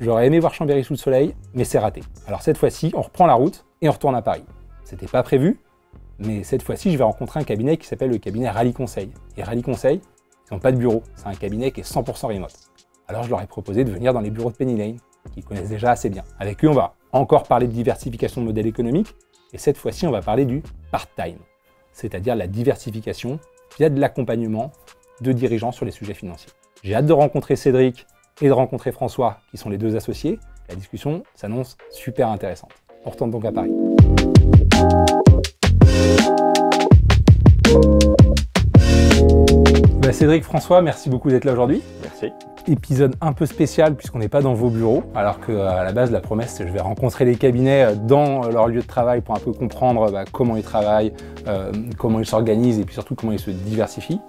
J'aurais aimé voir Chambéry sous le soleil, mais c'est raté. Alors cette fois-ci, on reprend la route et on retourne à Paris. C'était pas prévu, mais cette fois-ci, je vais rencontrer un cabinet qui s'appelle le cabinet Rallye Conseil. Et Rallye Conseil, ils n'ont pas de bureau, c'est un cabinet qui est 100% remote. Alors je leur ai proposé de venir dans les bureaux de Penny Lane, qu'ils connaissent déjà assez bien. Avec eux, on va encore parler de diversification de modèles économiques, et cette fois-ci, on va parler du part-time, c'est-à-dire la diversification via de l'accompagnement de dirigeants sur les sujets financiers. J'ai hâte de rencontrer Cédric et de rencontrer François, qui sont les deux associés. La discussion s'annonce super intéressante. On retourne donc à Paris. Cédric, François, merci beaucoup d'être là aujourd'hui. Merci. Épisode un peu spécial puisqu'on n'est pas dans vos bureaux, alors qu'à la base, la promesse, c'est que je vais rencontrer les cabinets dans leur lieu de travail pour un peu comprendre comment ils travaillent, comment ils s'organisent et puis surtout comment ils se diversifient.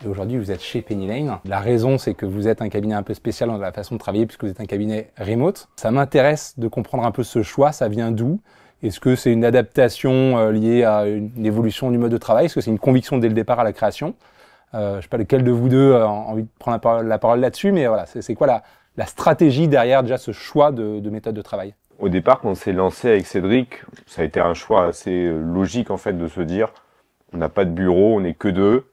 Et aujourd'hui, vous êtes chez Penny Lane. La raison, c'est que vous êtes un cabinet un peu spécial dans la façon de travailler puisque vous êtes un cabinet remote. Ça m'intéresse de comprendre un peu ce choix, ça vient d'où? Est-ce que c'est une adaptation liée à une évolution du mode de travail? Est-ce que c'est une conviction dès le départ à la création? Je ne sais pas lequel de vous deux a envie de prendre la parole là-dessus, mais voilà, c'est quoi la stratégie derrière déjà ce choix de méthode de travail? Au départ, quand on s'est lancé avec Cédric, ça a été un choix assez logique en fait de se dire on n'a pas de bureau, on n'est que deux.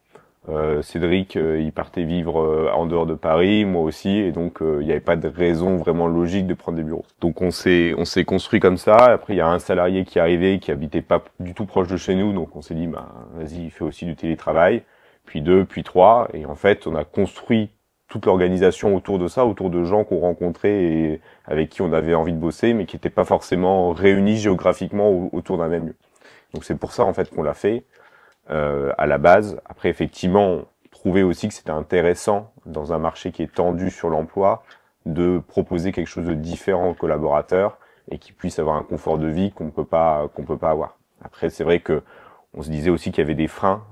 Cédric, il partait vivre en dehors de Paris, moi aussi, et donc il n'y avait pas de raison vraiment logique de prendre des bureaux. Donc on s'est construit comme ça. Après, il y a un salarié qui est arrivé, qui habitait pas du tout proche de chez nous, donc on s'est dit vas-y, fais aussi du télétravail. Puis 2, puis 3, et en fait, on a construit toute l'organisation autour de ça, autour de gens qu'on rencontrait et avec qui on avait envie de bosser, mais qui n'étaient pas forcément réunis géographiquement autour d'un même lieu. Donc c'est pour ça en fait qu'on l'a fait à la base. Après, effectivement, on trouvait aussi que c'était intéressant dans un marché qui est tendu sur l'emploi de proposer quelque chose de différent aux collaborateurs et qui puisse avoir un confort de vie qu'on peut pas avoir. Après, c'est vrai que on se disait aussi qu'il y avait des freins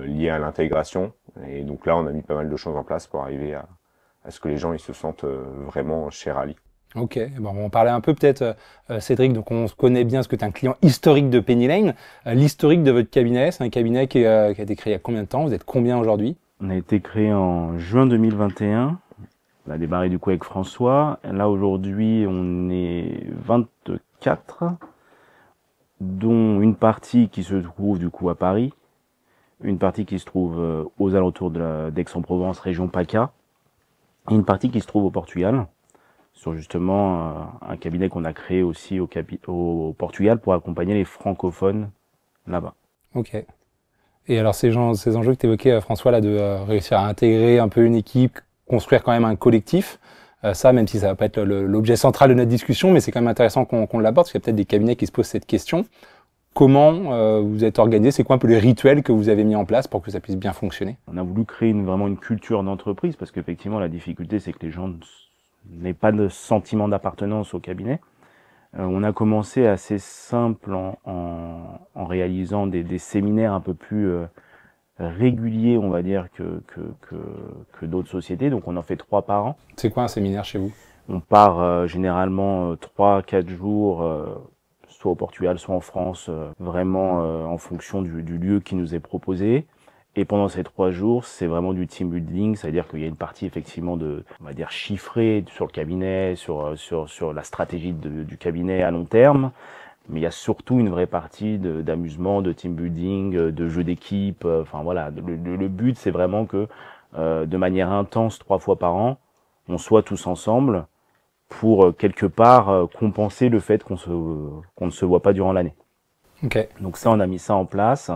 liés à l'intégration. Et donc là, on a mis pas mal de choses en place pour arriver à ce que les gens ils se sentent vraiment chez Rallye. Ok, bon, on parlait un peu peut-être, Cédric, donc on se connaît bien parce que tu es un client historique de Penny Lane. L'historique de votre cabinet, c'est un cabinet qui a été créé il y a combien de temps? Vous êtes combien aujourd'hui? On a été créé en juin 2021. On a démarré du coup avec François. Là aujourd'hui, on est 24, dont une partie qui se trouve du coup à Paris, une partie qui se trouve aux alentours d'Aix-en-Provence, région PACA, et une partie qui se trouve au Portugal, sur justement un cabinet qu'on a créé aussi au Portugal pour accompagner les francophones là-bas. Ok. Et alors ces enjeux que tu évoquais, François, là, de réussir à intégrer un peu une équipe, construire quand même un collectif, ça, même si ça va pas être l'objet central de notre discussion, mais c'est quand même intéressant qu'on l'aborde, parce qu'il y a peut-être des cabinets qui se posent cette question. Comment vous êtes organisé? C'est quoi un peu les rituels que vous avez mis en place pour que ça puisse bien fonctionner? On a voulu créer vraiment une culture d'entreprise, parce qu'effectivement, la difficulté, c'est que les gens n'aient pas de sentiment d'appartenance au cabinet. On a commencé assez simple en réalisant des séminaires un peu plus réguliers, on va dire, que d'autres sociétés. Donc on en fait 3 par an. C'est quoi un séminaire chez vous? On part généralement 3-4 jours, soit au Portugal, soit en France, vraiment en fonction du lieu qui nous est proposé. Et pendant ces 3 jours, c'est vraiment du team building, c'est-à-dire qu'il y a une partie effectivement on va dire chiffrée sur le cabinet, sur la stratégie du cabinet à long terme. Mais il y a surtout une vraie partie d'amusement, de team building, de jeu d'équipe. Enfin voilà, le but c'est vraiment que de manière intense 3 fois par an, on soit tous ensemble pour quelque part compenser le fait qu'on ne se voit pas durant l'année. Okay. Donc ça, on a mis ça en place.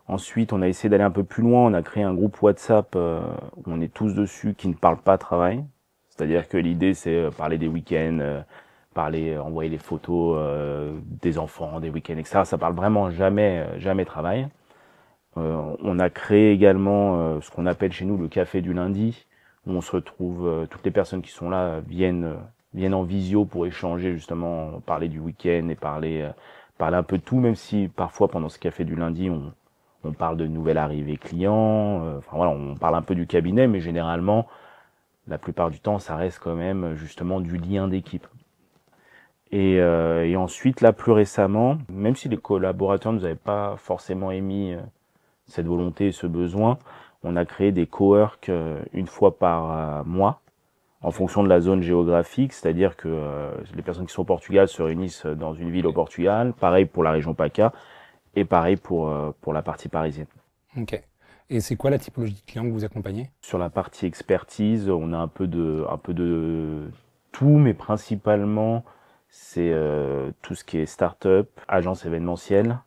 Ensuite, on a essayé d'aller un peu plus loin. On a créé un groupe WhatsApp où on est tous dessus qui ne parlent pas travail. C'est-à-dire que l'idée, c'est parler des week-ends, envoyer les photos des enfants, des week-ends, etc. Ça parle vraiment jamais travail. On a créé également ce qu'on appelle chez nous le café du lundi, où on se retrouve, toutes les personnes qui sont là viennent en visio pour échanger justement, parler du week-end et parler un peu de tout, même si parfois pendant ce café du lundi, on parle de nouvelles arrivées clients, enfin voilà, on parle un peu du cabinet, mais généralement, la plupart du temps, ça reste quand même justement du lien d'équipe. Et ensuite, là, plus récemment, même si les collaborateurs ne nous avaient pas forcément émis cette volonté et ce besoin, on a créé des coworks une fois par mois, en fonction de la zone géographique, c'est-à-dire que les personnes qui sont au Portugal se réunissent dans une ville au Portugal, pareil pour la région PACA, et pareil pour la partie parisienne. Ok. Et c'est quoi la typologie de clients que vous accompagnez? Sur la partie expertise, on a un peu de tout, mais principalement, c'est tout ce qui est start-up, agence événementielle,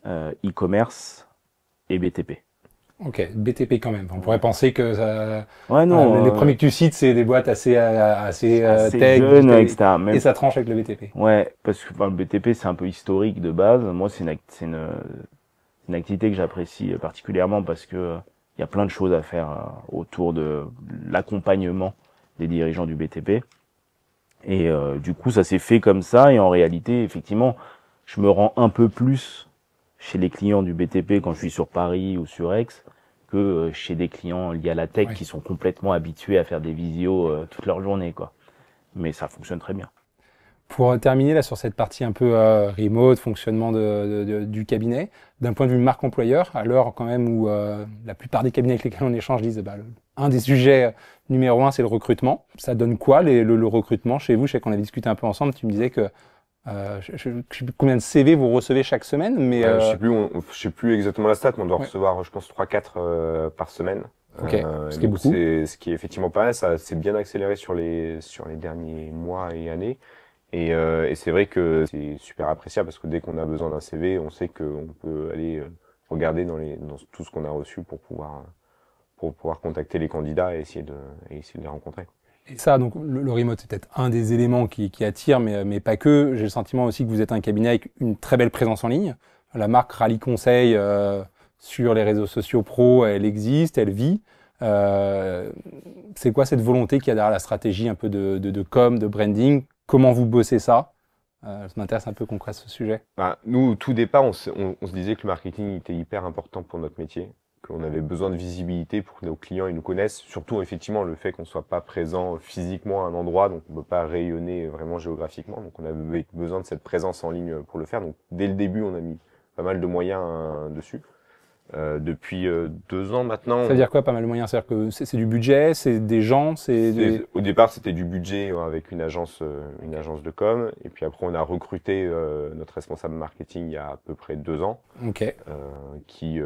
e-commerce et BTP. Ok, BTP quand même. On pourrait penser que ça... Ouais, non. les premiers que tu cites, c'est des boîtes assez tech, jeunes, etc. Même... et ça tranche avec le BTP. Ouais, parce que enfin, le BTP, c'est un peu historique de base. Moi, c'est une activité que j'apprécie particulièrement parce que il y a plein de choses à faire autour de l'accompagnement des dirigeants du BTP. Et du coup, ça s'est fait comme ça. Et en réalité, effectivement, je me rends un peu plus chez les clients du BTP quand je suis sur Paris ou sur Aix que chez des clients liés à la tech qui sont complètement habitués à faire des visios toute leur journée, quoi. Mais ça fonctionne très bien. Pour terminer là sur cette partie un peu remote, fonctionnement du cabinet, d'un point de vue marque employeur, à l'heure quand même où la plupart des cabinets avec lesquels on échange disent un des sujets numéro 1 c'est le recrutement. Ça donne quoi le recrutement chez vous? Je sais qu'on a discuté un peu ensemble, tu me disais que je sais plus combien de CV vous recevez chaque semaine, mais je sais plus exactement la stat, mais on doit recevoir, je pense, 3-4 par semaine. Ok, ce qui est beaucoup. Ce qui est effectivement pas mal, ça s'est bien accéléré sur les derniers mois et années. Et c'est vrai que c'est super appréciable parce que dès qu'on a besoin d'un CV, on sait qu'on peut aller regarder dans tout ce qu'on a reçu pour pouvoir contacter les candidats et essayer de les rencontrer. Et ça, donc le remote, c'est peut-être un des éléments qui attire, mais pas que. J'ai le sentiment aussi que vous êtes un cabinet avec une très belle présence en ligne. La marque Rally Conseil sur les réseaux sociaux pro, elle existe, elle vit. C'est quoi cette volonté qu'il y a derrière la stratégie un peu de com, de branding? Comment vous bossez ça? Ça m'intéresse un peu qu'on creuse ce sujet. Nous, au tout départ, on se disait que le marketing était hyper important pour notre métier, qu'on avait besoin de visibilité pour que nos clients ils nous connaissent. Surtout, effectivement, le fait qu'on soit pas présent physiquement à un endroit, donc on peut pas rayonner vraiment géographiquement. Donc, on avait besoin de cette présence en ligne pour le faire. Donc, dès le début, on a mis pas mal de moyens dessus. Depuis 2 ans maintenant. Ça veut dire quoi, pas mal de moyens? C'est-à-dire que c'est du budget, c'est des gens, Au départ, c'était du budget avec une agence de com, et puis après, on a recruté notre responsable marketing il y a à peu près 2 ans, qui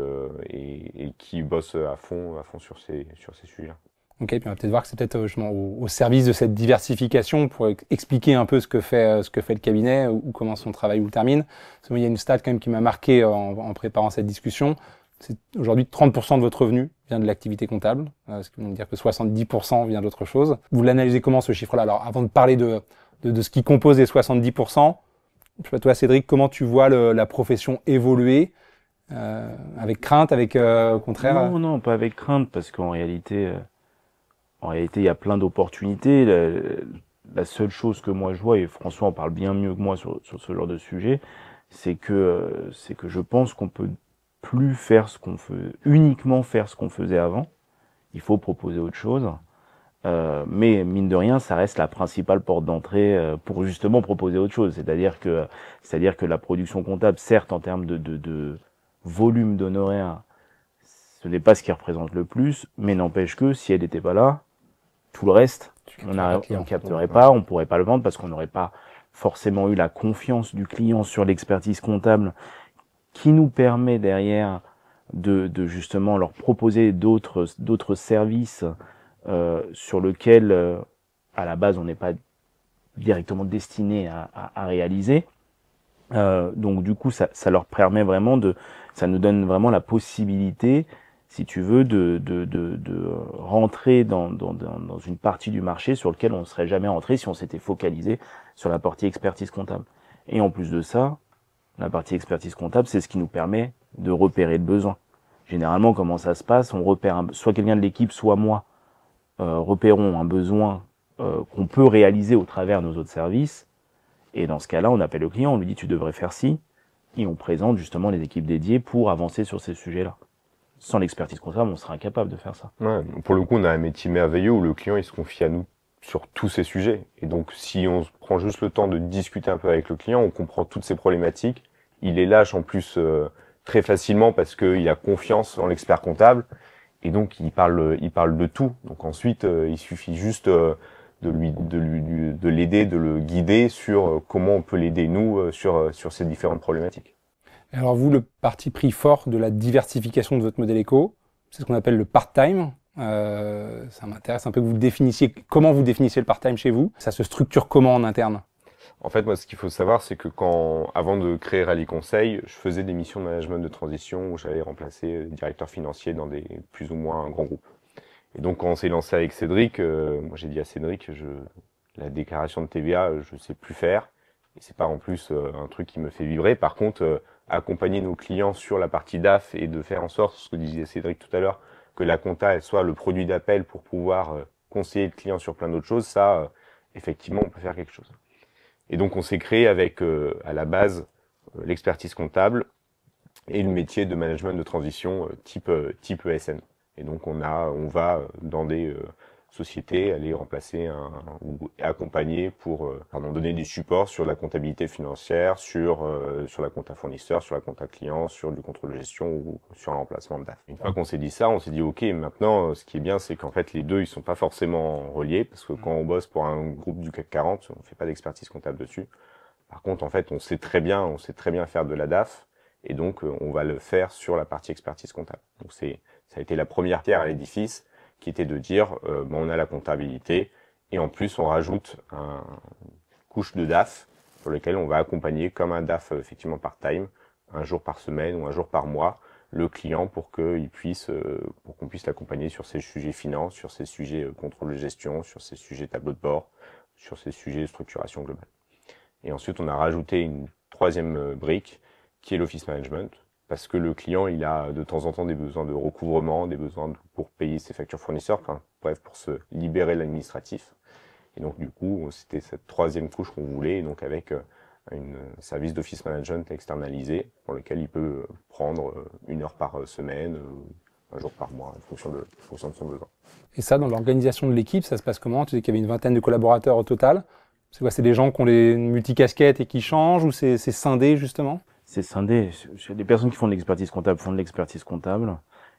bosse à fond sur ces sujets-là. Ok, puis on va peut-être voir que c'est peut-être justement au service de cette diversification pour expliquer un peu ce que fait le cabinet ou comment son travail vous termine. Parce que moi, il y a une stat quand même qui m'a marqué en préparant cette discussion. C'est aujourd'hui 30% de votre revenu vient de l'activité comptable, ce qui veut dire que 70% vient d'autre chose. Vous l'analysez comment ce chiffre-là? Alors avant de parler de ce qui compose les 70%, je sais pas, toi Cédric, comment tu vois la profession évoluer? Avec crainte, avec au contraire? Non, pas avec crainte, parce qu'en réalité, il y a plein d'opportunités. La seule chose que moi je vois, et François en parle bien mieux que moi sur ce genre de sujet, c'est que je pense qu'on peut plus faire uniquement faire ce qu'on faisait avant. Il faut proposer autre chose. Mais mine de rien, ça reste la principale porte d'entrée pour justement proposer autre chose. C'est-à-dire que la production comptable, certes, en termes de volume d'honoraires, ce n'est pas ce qui représente le plus, mais n'empêche que si elle n'était pas là, tout le reste, on capterait pas, on pourrait pas le vendre parce qu'on n'aurait pas forcément eu la confiance du client sur l'expertise comptable qui nous permet derrière de justement leur proposer d'autres services sur lesquels à la base on n'est pas directement destiné à réaliser. Donc du coup ça leur permet vraiment ça nous donne vraiment la possibilité, si tu veux, de rentrer dans une partie du marché sur lequel on ne serait jamais rentré si on s'était focalisé sur la partie expertise comptable. Et en plus de ça, la partie expertise comptable, c'est ce qui nous permet de repérer le besoin. Généralement, comment ça se passe? On repère soit quelqu'un de l'équipe, soit moi, repérons un besoin qu'on peut réaliser au travers de nos autres services. Et dans ce cas-là, on appelle le client, on lui dit tu devrais faire ci, et on présente justement les équipes dédiées pour avancer sur ces sujets-là. Sans l'expertise comptable, on serait incapable de faire ça. Ouais, pour le coup, on a un métier merveilleux où le client il se confie à nous sur tous ces sujets. Et donc, si on prend juste le temps de discuter un peu avec le client, on comprend toutes ces problématiques. Il les lâche en plus très facilement parce qu'il a confiance en l'expert comptable. Et donc il parle de tout. Donc ensuite il suffit juste de l'aider, de le guider sur comment on peut l'aider nous sur ces différentes problématiques. Alors vous, le parti pris fort de la diversification de votre modèle éco, c'est ce qu'on appelle le part-time. Ça m'intéresse un peu que vous définissiez, comment vous définissiez le part-time chez vous. Ça se structure comment en interne? En fait, moi, ce qu'il faut savoir, c'est que avant de créer Rallye Conseil, je faisais des missions de management de transition où j'allais remplacer directeurs financiers dans des plus ou moins grands groupes. Et donc, quand on s'est lancé avec Cédric, moi, j'ai dit à Cédric, la déclaration de TVA, je sais plus faire. Et c'est pas en plus un truc qui me fait vibrer. Par contre, accompagner nos clients sur la partie DAF et de faire en sorte, ce que disait Cédric tout à l'heure, que la compta elle soit le produit d'appel pour pouvoir conseiller le client sur plein d'autres choses, ça, effectivement, on peut faire quelque chose. Et donc, on s'est créé avec, à la base, l'expertise comptable et le métier de management de transition type ESN. Et donc, on va dans des sociétés aller remplacer ou accompagner pour donner des supports sur la comptabilité financière, sur la compta fournisseur, sur la compta client, sur du contrôle de gestion ou sur un remplacement de DAF. Une fois qu'on s'est dit ça, on s'est dit ok, maintenant ce qui est bien, c'est qu'en fait les deux ils sont pas forcément reliés parce que quand on bosse pour un groupe du CAC 40, on fait pas d'expertise comptable dessus. Par contre, en fait, on sait très bien faire de la DAF et donc on va le faire sur la partie expertise comptable. Donc ça a été la première pierre à l'édifice, qui était de dire on a la comptabilité et en plus on rajoute une couche de DAF sur lequel on va accompagner comme un DAF effectivement part-time, un jour par semaine ou un jour par mois, le client pour qu'on puisse l'accompagner sur ses sujets finance, sur ses sujets contrôle de gestion, sur ses sujets tableau de bord, sur ses sujets de structuration globale. Et ensuite on a rajouté une troisième brique qui est l'office management, parce que le client, il a de temps en temps des besoins de recouvrement, des besoins pour payer ses factures fournisseurs, enfin, bref, pour se libérer de l'administratif. Et donc, du coup, c'était cette troisième couche qu'on voulait, et donc avec un service d'office management externalisé, pour lequel il peut prendre 1 heure par semaine, 1 jour par mois, en fonction de son besoin. Et ça, dans l'organisation de l'équipe, ça se passe comment? Tu dis qu'il y avait une vingtaine de collaborateurs au total. C'est quoi? C'est des gens qui ont les multicasquettes et qui changent, ou c'est scindé, justement? C'est scindé. Les personnes qui font de l'expertise comptable font de l'expertise comptable.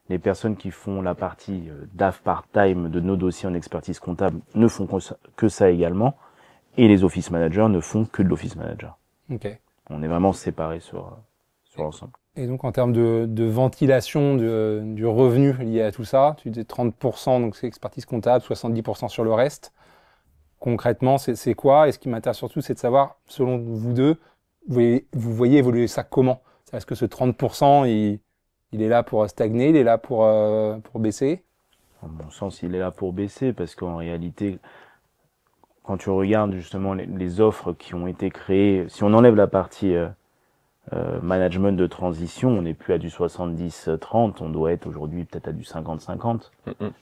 Les personnes qui font la partie DAF part-time de nos dossiers en expertise comptable ne font que ça également. Et les office managers ne font que de l'office manager. Okay. On est vraiment séparés sur l'ensemble. Et donc en termes de ventilation du revenu lié à tout ça, tu disais 30%, donc c'est expertise comptable, 70% sur le reste. Concrètement, c'est quoi? Et ce qui m'intéresse surtout, c'est de savoir, selon vous deux, vous voyez évoluer ça comment? Est-ce que ce 30%, il est là pour stagner, il est là pour baisser? En mon sens, il est là pour baisser parce qu'en réalité, quand tu regardes justement les offres qui ont été créées, si on enlève la partie management de transition, on n'est plus à du 70-30, on doit être aujourd'hui peut-être à du 50-50.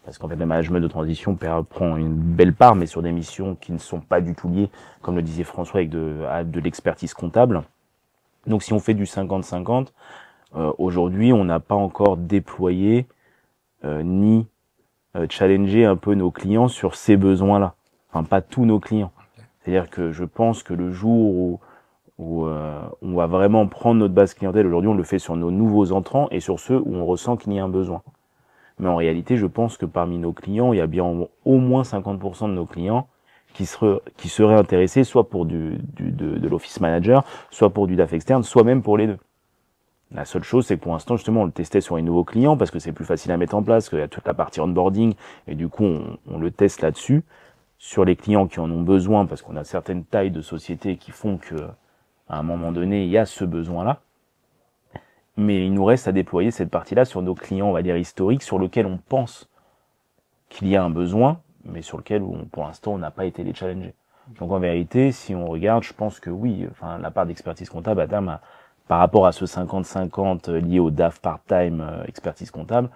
Parce qu'en fait, le management de transition prend une belle part, mais sur des missions qui ne sont pas du tout liées, comme le disait François, avec de l'expertise comptable. Donc si on fait du 50-50, aujourd'hui, on n'a pas encore déployé ni challenger un peu nos clients sur ces besoins-là. Enfin, pas tous nos clients. C'est-à-dire que je pense que le jour où on va vraiment prendre notre base clientèle, aujourd'hui on le fait sur nos nouveaux entrants et sur ceux où on ressent qu'il y a un besoin. Mais en réalité, je pense que parmi nos clients, il y a bien au moins 50% de nos clients qui seraient intéressés soit pour de l'office manager, soit pour du DAF externe, soit même pour les deux. La seule chose, c'est que pour l'instant, justement, on le testait sur les nouveaux clients parce que c'est plus facile à mettre en place, qu'il y a toute la partie onboarding et du coup, on le teste là-dessus. Sur les clients qui en ont besoin, parce qu'on a certaines tailles de sociétés qui font que à un moment donné, il y a ce besoin-là. Mais il nous reste à déployer cette partie-là sur nos clients, on va dire, historiques, sur lesquels on pense qu'il y a un besoin, mais sur lequel, pour l'instant, on n'a pas été les challenger. Donc, en vérité, si on regarde, je pense que oui, enfin, la part d'expertise comptable, à terme, par rapport à ce 50-50 lié au DAF part-time expertise comptable,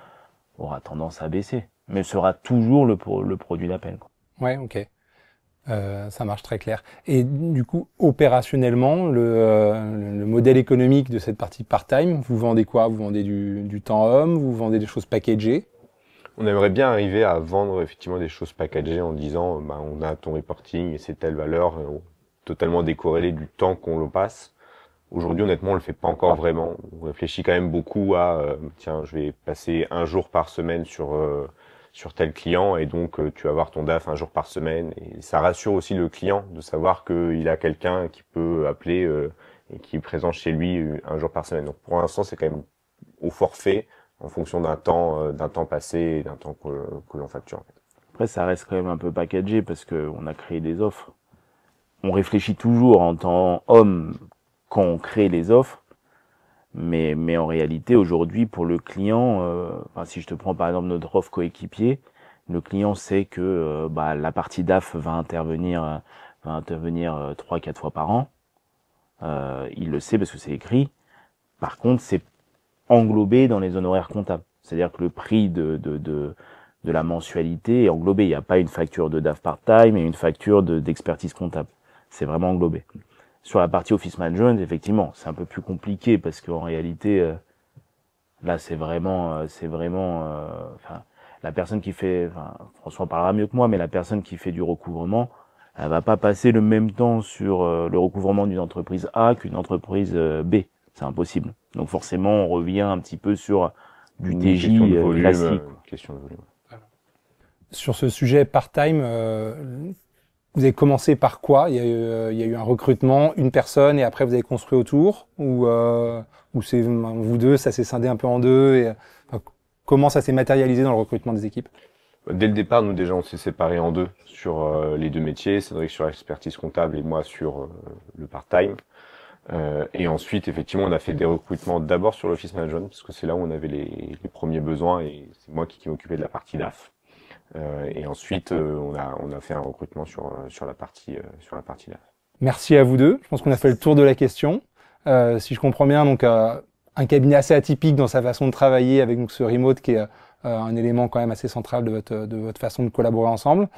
aura tendance à baisser. Mais sera toujours le produit d'appel. Ouais, ok. Ça marche très clair. Et du coup, opérationnellement, le modèle économique de cette partie part-time, vous vendez quoi? Vous vendez du temps homme? Vous vendez des choses packagées? On aimerait bien arriver à vendre effectivement des choses packagées en disant on a ton reporting et c'est telle valeur, totalement décorrélée du temps qu'on le passe. Aujourd'hui, honnêtement, on le fait pas encore vraiment. On réfléchit quand même beaucoup à, tiens, je vais passer un jour par semaine sur tel client, et donc tu vas voir ton DAF un jour par semaine. Et ça rassure aussi le client de savoir qu'il a quelqu'un qui peut appeler et qui est présent chez lui un jour par semaine. Donc pour l'instant, c'est quand même au forfait, en fonction d'un temps passé et d'un temps que l'on facture. En fait. Après, ça reste quand même un peu packagé parce que on a créé des offres. On réfléchit toujours en tant homme quand on crée les offres, mais en réalité, aujourd'hui, pour le client, enfin, si je te prends par exemple notre offre coéquipier, le client sait que la partie DAF va intervenir 3-4 fois par an. Il le sait parce que c'est écrit. Par contre, c'est englobé dans les honoraires comptables. C'est-à-dire que le prix de la mensualité est englobé. Il n'y a pas une facture de DAF part-time et une facture d'expertise comptable. C'est vraiment englobé. Sur la partie Office Management, effectivement, c'est un peu plus compliqué parce qu'en réalité, là, c'est vraiment, la personne qui fait, François en parlera mieux que moi, mais la personne qui fait du recouvrement, elle va pas passer le même temps sur le recouvrement d'une entreprise A qu'une entreprise B. C'est impossible. Donc forcément, on revient un petit peu sur du TJ classique. Question de volume. Sur ce sujet part-time, vous avez commencé par quoi? Il y a eu un recrutement, une personne, et après vous avez construit autour? Ou c'est vous deux, ça s'est scindé un peu en deux et, comment ça s'est matérialisé dans le recrutement des équipes? Dès le départ, nous déjà, on s'est séparés en deux sur les deux métiers. Cédric sur l'expertise comptable et moi sur le part-time. Et ensuite, effectivement, on a fait des recrutements d'abord sur l'Office Management parce que c'est là où on avait les premiers besoins et c'est moi qui m'occupais de la partie DAF. Et ensuite, on a fait un recrutement sur la partie DAF. Merci à vous deux. Je pense qu'on a fait le tour de la question. Si je comprends bien, donc un cabinet assez atypique dans sa façon de travailler avec donc, ce remote qui est un élément quand même assez central de votre façon de collaborer ensemble,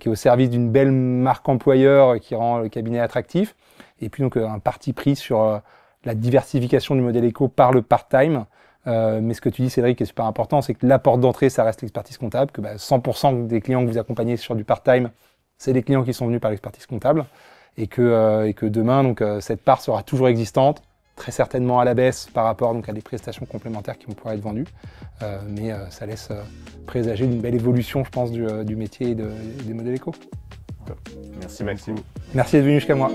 qui est au service d'une belle marque employeur qui rend le cabinet attractif. Et puis donc un parti pris sur la diversification du modèle éco par le part-time. Mais ce que tu dis, Cédric, qui est super important, c'est que la porte d'entrée, ça reste l'expertise comptable, que 100% des clients que vous accompagnez sur du part-time, c'est des clients qui sont venus par l'expertise comptable, et que demain, donc cette part sera toujours existante, très certainement à la baisse par rapport donc à des prestations complémentaires qui vont pouvoir être vendues, mais ça laisse présager d'une belle évolution, je pense, du métier et des modèles éco. Merci Maxime. Merci d'être venu jusqu'à moi.